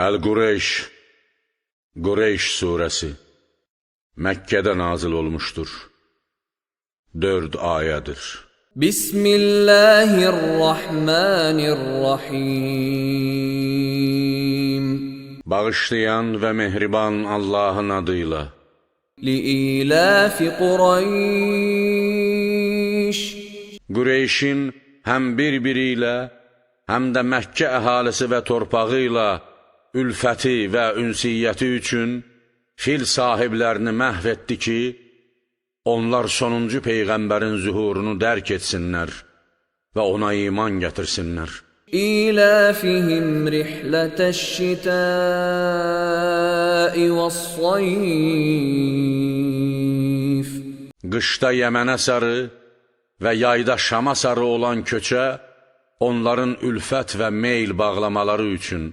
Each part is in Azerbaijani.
Əl-Qureyş, Qureyş surəsi Məkkədə nazil olmuşdur. 4 ayədir. Bismillahirrahmanirrahim. Bağışlayan və mehriban Allahın adıyla. Li'ilafi Qureyş. Qureyşin həm bir-biri ilə, həm də Məkkə əhalisi və torpağı ilə ülfəti və ünsiyyəti üçün fil sahiblərini məhv etdi ki, onlar sonuncu Peyğəmbərin zühurunu dərk etsinlər və ona iman gətirsinlər. İlafihim rihlətəş-şitəi vəs-sayf. Qışda Yəmənə sarı və yayda Şama sarı olan köçə, onların ülfət və meyl bağlamaları üçün.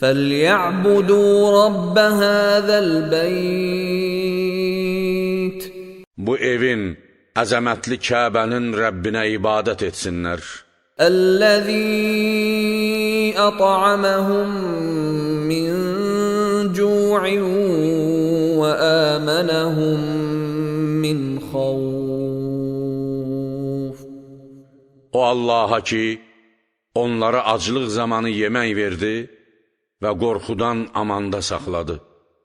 فَلْيَعْبُدُوا رَبَّ هَذَا الْبَيْتِ. Bu evin, əzəmətli Kəbənin Rəbbinə ibadət etsinlər. الَّذِي أَطْعَمَهُم مِّن جُوعٍ وَآمَنَهُم مِّنْ خَوْفٍ. O Allaha ki, onlara aclıq zamanı yemək verdi və qorxudan amanda saxladı.